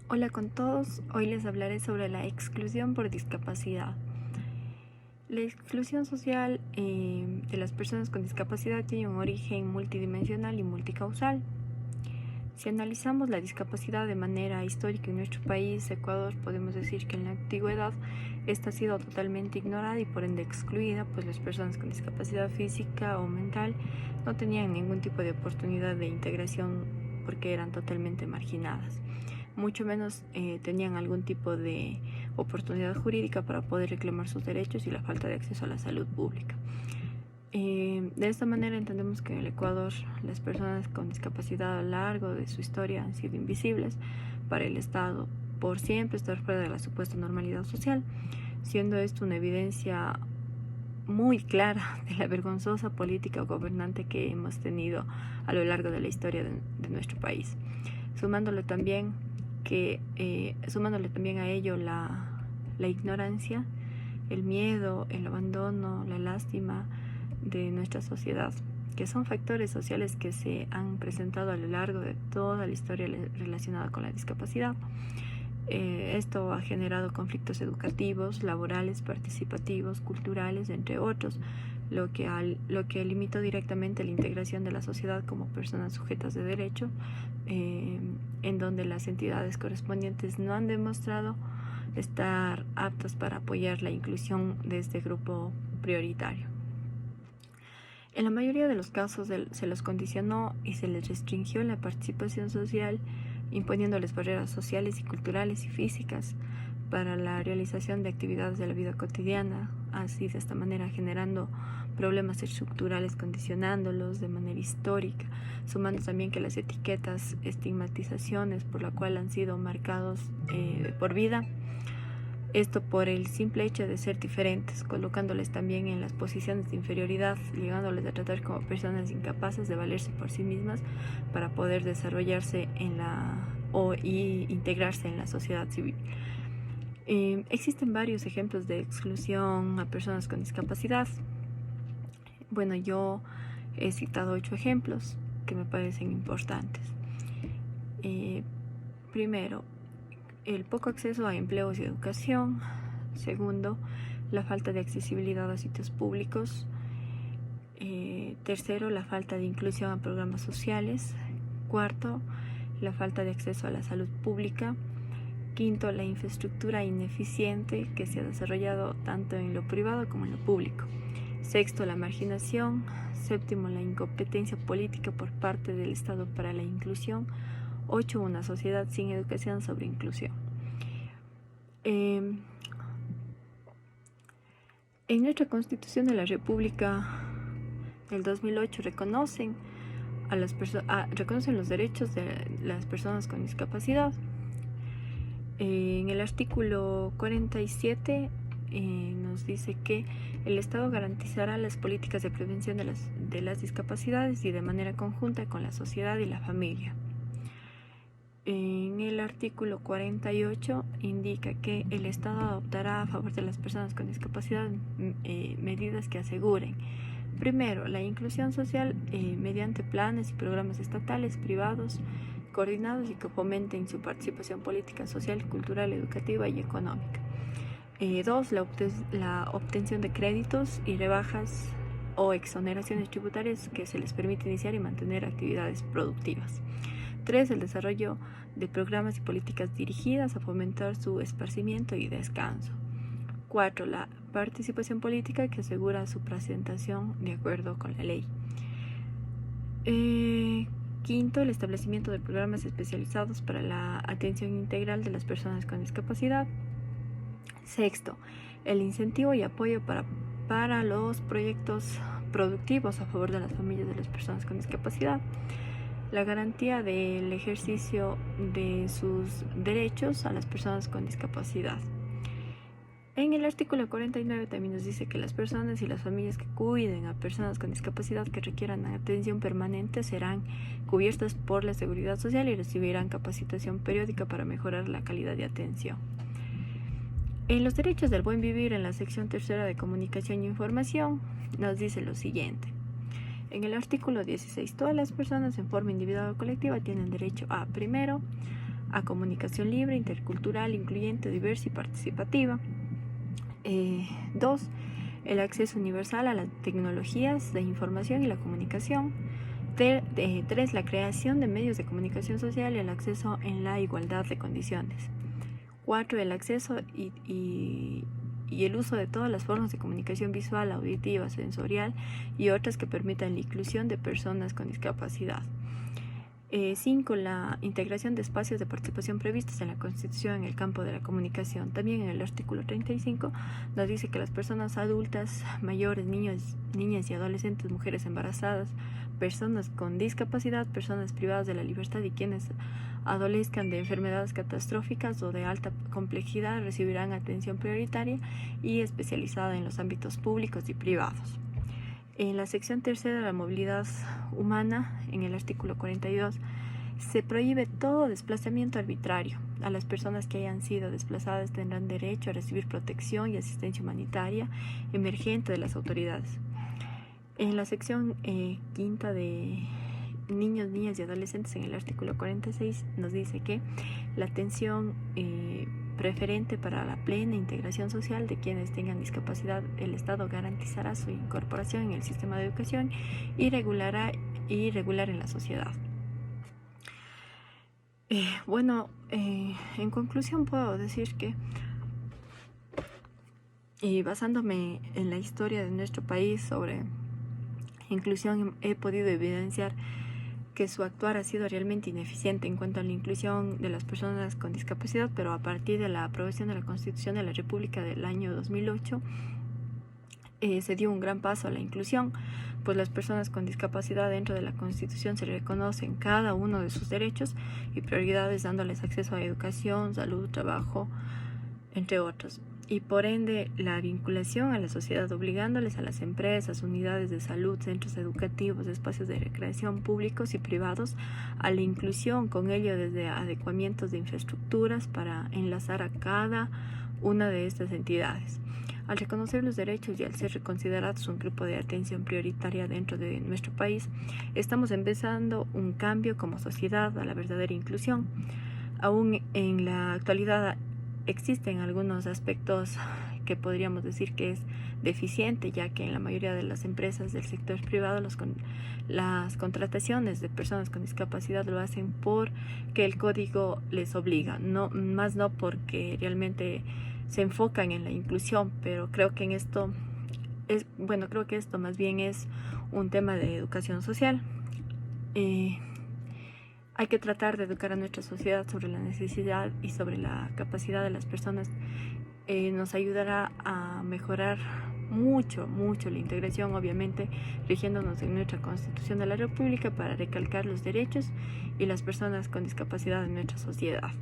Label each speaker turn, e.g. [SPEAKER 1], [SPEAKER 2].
[SPEAKER 1] Hola con todos, hoy les hablaré sobre la exclusión por discapacidad. La exclusión social de las personas con discapacidad tiene un origen multidimensional y multicausal. Si analizamos la discapacidad de manera histórica en nuestro país, Ecuador, podemos decir que en la antigüedad esta ha sido totalmente ignorada y por ende excluida, pues las personas con discapacidad física o mental no tenían ningún tipo de oportunidad de integración porque eran totalmente marginadas. Mucho menos tenían algún tipo de oportunidad jurídica para poder reclamar sus derechos y la falta de acceso a la salud pública. De esta manera entendemos que en el Ecuador las personas con discapacidad a lo largo de su historia han sido invisibles para el Estado por siempre estar fuera de la supuesta normalidad social, siendo esto una evidencia muy clara de la vergonzosa política gobernante que hemos tenido a lo largo de la historia de nuestro país. Sumándole también a ello la ignorancia, el miedo, el abandono, la lástima de nuestra sociedad, que son factores sociales que se han presentado a lo largo de toda la historia relacionada con la discapacidad. Esto ha generado conflictos educativos, laborales, participativos, culturales, entre otros, lo que limitó directamente la integración de la sociedad como personas sujetas de derecho, en donde las entidades correspondientes no han demostrado estar aptas para apoyar la inclusión de este grupo prioritario. En la mayoría de los casos se los condicionó y se les restringió la participación social, imponiéndoles barreras sociales y culturales y físicas para la realización de actividades de la vida cotidiana, así de esta manera generando problemas estructurales, condicionándolos de manera histórica, sumando también que las etiquetas, estigmatizaciones por la cual han sido marcados por vida, esto por el simple hecho de ser diferentes, colocándoles también en las posiciones de inferioridad, llegándoles a tratar como personas incapaces de valerse por sí mismas para poder desarrollarse y integrarse en la sociedad civil. Existen varios ejemplos de exclusión a personas con discapacidad. Bueno, yo he citado 8 ejemplos que me parecen importantes. Primero, el poco acceso a empleos y educación. Segundo, la falta de accesibilidad a sitios públicos. Tercero, la falta de inclusión a programas sociales. Cuarto, la falta de acceso a la salud pública. Quinto, la infraestructura ineficiente que se ha desarrollado tanto en lo privado como en lo público. Sexto, la marginación. Séptimo, la incompetencia política por parte del Estado para la inclusión. 8, una sociedad sin educación sobre inclusión. En nuestra Constitución de la República del 2008 reconocen los derechos de las personas con discapacidad. En el artículo 47 nos dice que el Estado garantizará las políticas de prevención de las discapacidades y de manera conjunta con la sociedad y la familia. En el artículo 48 indica que el Estado adoptará a favor de las personas con discapacidad medidas que aseguren, primero, la inclusión social mediante planes y programas estatales, privados, coordinados y que fomenten su participación política, social, cultural, educativa y económica. 2, la obtención de créditos y rebajas o exoneraciones tributarias que se les permite iniciar y mantener actividades productivas. 3, el desarrollo de programas y políticas dirigidas a fomentar su esparcimiento y descanso. 4, la participación política que asegura su presentación de acuerdo con la ley. Quinto, el establecimiento de programas especializados para la atención integral de las personas con discapacidad. Sexto, el incentivo y apoyo para los proyectos productivos a favor de las familias de las personas con discapacidad. La garantía del ejercicio de sus derechos a las personas con discapacidad. En el artículo 49 también nos dice que las personas y las familias que cuiden a personas con discapacidad que requieran atención permanente serán cubiertas por la Seguridad Social y recibirán capacitación periódica para mejorar la calidad de atención. En los derechos del buen vivir, en la sección tercera de Comunicación e Información, nos dice lo siguiente. En el artículo 16, todas las personas en forma individual o colectiva tienen derecho a, primero, a comunicación libre, intercultural, incluyente, diversa y participativa. 2. El acceso universal a las tecnologías de información y la comunicación. 3. La creación de medios de comunicación social y el acceso en la igualdad de condiciones. 4. El acceso y el uso de todas las formas de comunicación visual, auditiva, sensorial y otras que permitan la inclusión de personas con discapacidad. 5. La integración de espacios de participación previstos en la Constitución en el campo de la comunicación. También en el artículo 35 nos dice que las personas adultas, mayores, niñas y adolescentes, mujeres embarazadas, personas con discapacidad, personas privadas de la libertad y quienes adolezcan de enfermedades catastróficas o de alta complejidad recibirán atención prioritaria y especializada en los ámbitos públicos y privados. En la sección tercera de la movilidad humana, en el artículo 42, se prohíbe todo desplazamiento arbitrario. A las personas que hayan sido desplazadas tendrán derecho a recibir protección y asistencia humanitaria emergente de las autoridades. En la sección quinta de niños, niñas y adolescentes, en el artículo 46, nos dice que la atención preferente para la plena integración social de quienes tengan discapacidad, el Estado garantizará su incorporación en el sistema de educación y regular en la sociedad. En conclusión puedo decir que, basándome en la historia de nuestro país sobre inclusión, he podido evidenciar que su actuar ha sido realmente ineficiente en cuanto a la inclusión de las personas con discapacidad, pero a partir de la aprobación de la Constitución de la República del año 2008 se dio un gran paso a la inclusión, pues las personas con discapacidad dentro de la Constitución se reconocen cada uno de sus derechos y prioridades, dándoles acceso a educación, salud, trabajo, entre otros. Y por ende la vinculación a la sociedad, obligándoles a las empresas, unidades de salud, centros educativos, espacios de recreación públicos y privados a la inclusión, con ello desde adecuamientos de infraestructuras para enlazar a cada una de estas entidades. Al reconocer los derechos y al ser considerados un grupo de atención prioritaria dentro de nuestro país, estamos empezando un cambio como sociedad a la verdadera inclusión. Aún en la actualidad existen algunos aspectos que podríamos decir que es deficiente, ya que en la mayoría de las empresas del sector privado las contrataciones de personas con discapacidad lo hacen porque el código les obliga, no porque realmente se enfocan en la inclusión, pero creo que esto más bien es un tema de educación social. Hay que tratar de educar a nuestra sociedad sobre la necesidad y sobre la capacidad de las personas. Nos ayudará a mejorar mucho la integración, obviamente rigiéndonos en nuestra Constitución de la República para recalcar los derechos y las personas con discapacidad en nuestra sociedad.